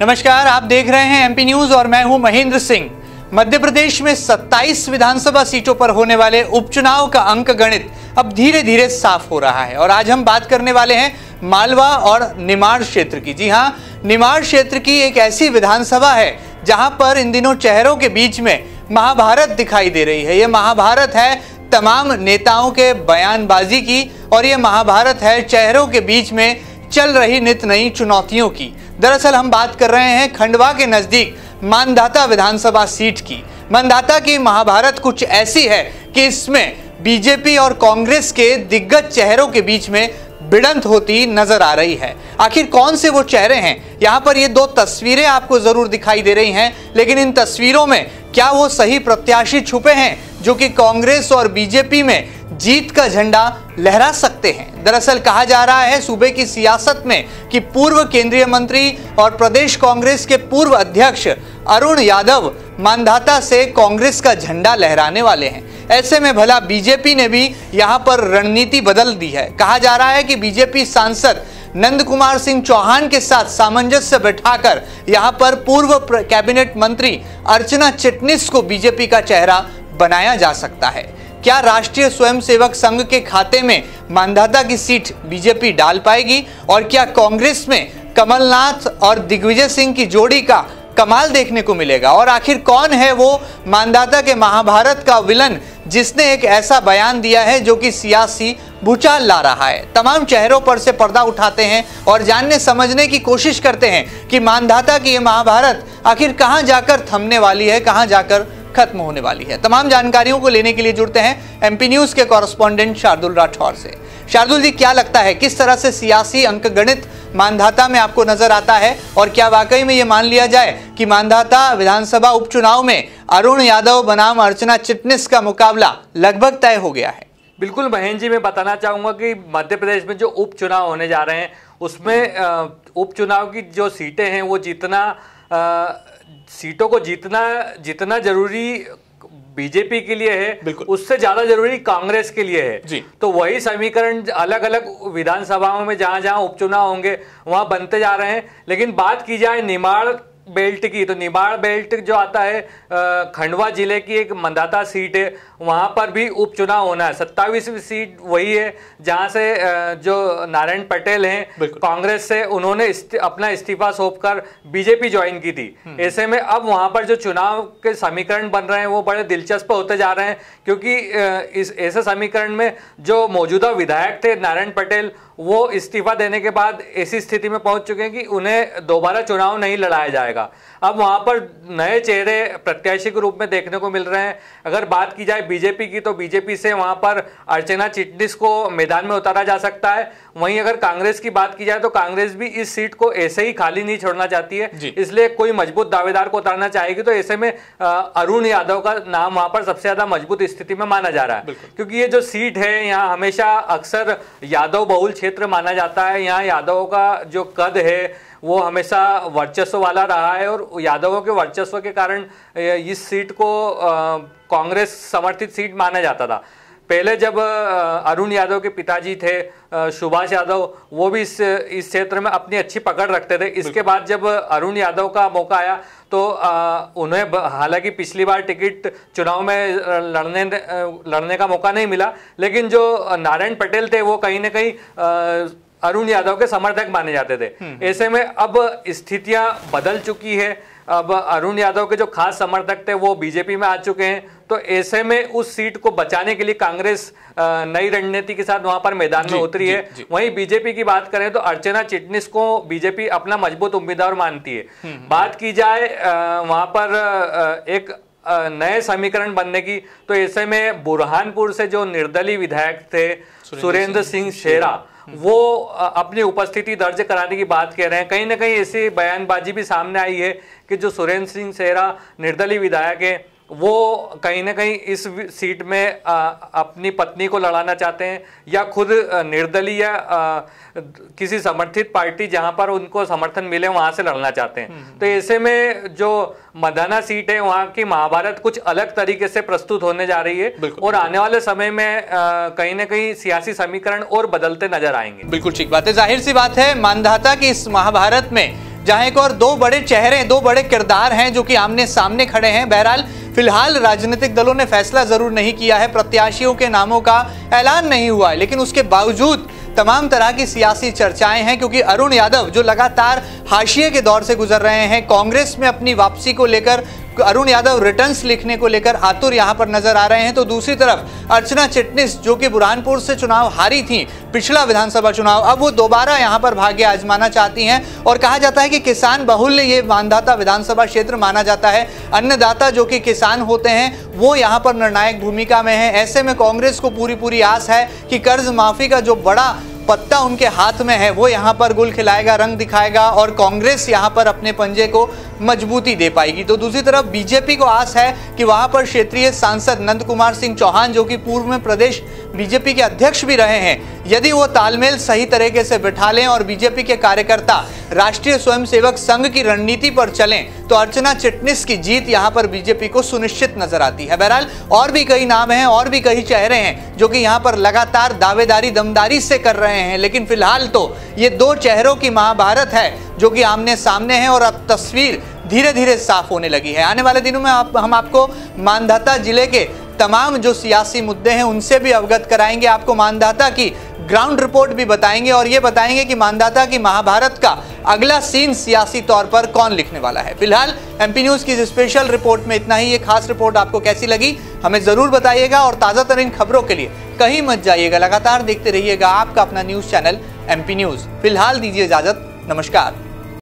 नमस्कार, आप देख रहे हैं एमपी न्यूज और मैं हूं महेंद्र सिंह। मध्य प्रदेश में 27 विधानसभा सीटों पर होने वाले उपचुनाव का अंक गणित अब धीरे धीरे साफ हो रहा है और आज हम बात करने वाले हैं मालवा और निमाड़ क्षेत्र की। जी हां, निमाड़ क्षेत्र की एक ऐसी विधानसभा है जहां पर इन दिनों चेहरों के बीच में महाभारत दिखाई दे रही है। ये महाभारत है तमाम नेताओं के बयानबाजी की और ये महाभारत है चेहरों के बीच में चल रही नित नई चुनौतियों की। दरअसल हम बात कर रहे हैं खंडवा के नजदीक मानधाता विधानसभा सीट की। मानधाता की महाभारत कुछ ऐसी है कि इसमें बीजेपी और कांग्रेस के दिग्गज चेहरों के बीच में भिड़ंत होती नजर आ रही है। आखिर कौन से वो चेहरे हैं? यहाँ पर ये दो तस्वीरें आपको जरूर दिखाई दे रही हैं, लेकिन इन तस्वीरों में क्या वो सही प्रत्याशी छुपे हैं जो कि कांग्रेस और बीजेपी में जीत का झंडा लहरा सकते हैं? दरअसल कहा जा रहा है सूबे की सियासत में कि पूर्व केंद्रीय मंत्री और प्रदेश कांग्रेस के पूर्व अध्यक्ष अरुण यादव मानधाता से कांग्रेस का झंडा लहराने वाले हैं। ऐसे में भला बीजेपी ने भी यहां पर रणनीति बदल दी है। कहा जा रहा है कि बीजेपी सांसद नंद कुमार सिंह चौहान के साथ सामंजस्य बैठाकर यहां पर पूर्व कैबिनेट मंत्री अर्चना चिटनिस को बीजेपी का चेहरा बनाया जा सकता है। क्या राष्ट्रीय स्वयंसेवक संघ के खाते में मानधाता की सीट बीजेपी डाल पाएगी और क्या कांग्रेस में कमलनाथ और दिग्विजय सिंह की जोड़ी का कमाल देखने को मिलेगा? और आखिर कौन है वो मानधाता के महाभारत का विलन जिसने एक ऐसा बयान दिया है जो कि सियासी भूचाल ला रहा है? तमाम चेहरों पर से पर्दा उठाते हैं और जानने समझने की कोशिश करते हैं कि मानधाता की ये महाभारत आखिर कहां जाकर थमने वाली है, कहां जाकर खत्म होने वाली है। तमाम जानकारियों को लेने के लिए जुड़ते हैं एमपी न्यूज के कॉरेस्पॉन्डेंट शार्दुल राठौर से। शार्दुल जी, क्या लगता है किस तरह से सियासी अंकगणित मानधाता में आपको नजर आता है और क्या वाकई में ये मान लिया जाए कि मानधाता विधानसभा उपचुनाव में अरुण यादव बनाम अर्चना चिटनिस का मुकाबला लगभग तय हो गया है? बिल्कुल महेंद्र जी, मैं बताना चाहूंगा कि मध्य प्रदेश में जो उपचुनाव होने जा रहे हैं उसमें उपचुनाव की जो सीटें हैं वो सीटों को जितना जरूरी बीजेपी के लिए है उससे ज्यादा जरूरी कांग्रेस के लिए है जी। तो वही समीकरण अलग अलग विधानसभाओं में जहां जहां उपचुनाव होंगे वहां बनते जा रहे हैं। लेकिन बात की जाए निमाड़ बेल्ट की, तो निमाड़ बेल्ट जो आता है खंडवा जिले की एक मानधाता सीट है, वहां पर भी उपचुनाव होना है। 27वीं सीट वही है जहां से जो नारायण पटेल हैं कांग्रेस से, उन्होंने अपना इस्तीफा सौंपकर बीजेपी ज्वाइन की थी। ऐसे में अब वहां पर जो चुनाव के समीकरण बन रहे हैं वो बड़े दिलचस्प होते जा रहे हैं, क्योंकि इस ऐसे समीकरण में जो मौजूदा विधायक थे नारायण पटेल, वो इस्तीफा देने के बाद ऐसी स्थिति में पहुंच चुके हैं कि उन्हें दोबारा चुनाव नहीं लड़ाया जाएगा। अब वहां पर नए चेहरे प्रत्याशी के रूप में देखने को मिल रहे हैं। अगर बात की जाए बीजेपी की, तो बीजेपी से वहां पर अर्चना चिटनिस को मैदान में उतारा जा सकता है। वहीं अगर कांग्रेस की बात की जाए तो कांग्रेस भी इस सीट को ऐसे ही खाली नहीं छोड़ना चाहती है, इसलिए कोई मजबूत दावेदार को उतारना चाहेगी। तो ऐसे में अरुण यादव का नाम वहां पर सबसे ज्यादा मजबूत स्थिति में माना जा रहा है, क्योंकि ये जो सीट है यहाँ हमेशा अक्सर यादव बहुल क्षेत्र माना जाता है। यहाँ यादवों का जो कद है वो हमेशा वर्चस्व वाला रहा है और यादवों के वर्चस्व के कारण इस सीट को कांग्रेस समर्थित सीट माना जाता था। पहले जब अरुण यादव के पिताजी थे सुभाष यादव, वो भी इस क्षेत्र में अपनी अच्छी पकड़ रखते थे। इसके बाद जब अरुण यादव का मौका आया तो उन्हें हालांकि पिछली बार टिकट चुनाव में लड़ने का मौका नहीं मिला, लेकिन जो नारायण पटेल थे वो कहीं ना कहीं अरुण यादव के समर्थक माने जाते थे। ऐसे में अब स्थितियां बदल चुकी है। अब अरुण यादव के जो खास समर्थक थे वो बीजेपी में आ चुके हैं। तो ऐसे में उस सीट को बचाने के लिए कांग्रेस नई रणनीति के साथ वहां पर मैदान में उतरी है। वहीं बीजेपी की बात करें तो अर्चना चिटनिस को बीजेपी अपना मजबूत उम्मीदवार मानती है। बात की जाए वहां पर एक नए समीकरण बनने की, तो ऐसे में बुरहानपुर से जो निर्दलीय विधायक थे सुरेंद्र सिंह शेरा, वो अपनी उपस्थिति दर्ज कराने की बात कह रहे हैं। कहीं ना कहीं ऐसी बयानबाजी भी सामने आई है कि जो सुरेंद्र सिंह शेरा निर्दलीय विधायक है वो कहीं ना कहीं इस सीट में अपनी पत्नी को लड़ाना चाहते हैं या खुद निर्दलीय किसी समर्थित पार्टी जहां पर उनको समर्थन मिले वहां से लड़ना चाहते हैं। तो ऐसे में जो मदाना सीट है वहां की महाभारत कुछ अलग तरीके से प्रस्तुत होने जा रही है और आने वाले समय में कहीं ना कहीं सियासी समीकरण और बदलते नजर आएंगे। बिल्कुल ठीक बात है। जाहिर सी बात है मानधाता की इस महाभारत में जहां एक और दो बड़े चेहरे, दो बड़े किरदार हैं जो कि आमने सामने खड़े हैं। बहरहाल फिलहाल राजनीतिक दलों ने फैसला जरूर नहीं किया है, प्रत्याशियों के नामों का ऐलान नहीं हुआ है, लेकिन उसके बावजूद तमाम तरह की सियासी चर्चाएं हैं, क्योंकि अरुण यादव जो लगातार हाशिए के दौर से गुजर रहे हैं, कांग्रेस में अपनी वापसी को लेकर अरुण यादव रिटर्न्स लिखने को लेकर आतुर यहां पर नजर आ रहे हैं। तो दूसरी तरफ अर्चना चिटनिस जो कि बुरहानपुर से चुनाव हारी थी पिछला विधानसभा चुनाव, अब वो दोबारा यहां पर भाग्य आजमाना चाहती हैं और कहा जाता है कि किसान बहुल्य ये मानधाता विधानसभा क्षेत्र माना जाता है। अन्नदाता जो कि किसान होते हैं वो यहां पर निर्णायक भूमिका में है। ऐसे में कांग्रेस को पूरी आस है कि कर्ज माफी का जो बड़ा पत्ता उनके हाथ में है वो यहां पर गुल खिलाएगा, रंग दिखाएगा और कांग्रेस यहां पर अपने पंजे को मजबूती दे पाएगी। तो दूसरी तरफ बीजेपी को आस है कि वहां पर क्षेत्रीय सांसद नंद कुमार सिंह चौहान जो कि पूर्व में प्रदेश बीजेपी के अध्यक्ष भी रहे हैं, यदि वो तालमेल सही तरीके से बिठा लें और बीजेपी के कार्यकर्ता राष्ट्रीय स्वयंसेवक संघ की रणनीति पर चलें तो अर्चना चिटनिस की जीत यहां पर बीजेपी को सुनिश्चित नजर आती है। बहरहाल और भी कई नाम हैं और भी कई चेहरे हैं जो कि यहां पर लगातार दावेदारी दमदारी से कर रहे हैं, लेकिन फिलहाल तो ये दो चेहरों की महाभारत है जो कि आमने सामने है और अब तस्वीर धीरे धीरे साफ होने लगी है। आने वाले दिनों में हम आपको मानधाता जिले के तमाम जो सियासी मुद्दे हैं उनसे भी अवगत कराएंगे, आपको मानधाता की ग्राउंड रिपोर्ट भी बताएंगे और ये बताएंगे कि मानधाता की महाभारत का अगला सीन सियासी तौर पर कौन लिखने वाला है। फिलहाल एमपी न्यूज की इस स्पेशल रिपोर्ट में इतना ही। ये खास रिपोर्ट आपको कैसी लगी हमें जरूर बताइएगा और ताजा तरीन खबरों के लिए कहीं मत जाइएगा, लगातार देखते रहिएगा आपका अपना न्यूज चैनल एमपी न्यूज। फिलहाल दीजिए इजाजत, नमस्कार।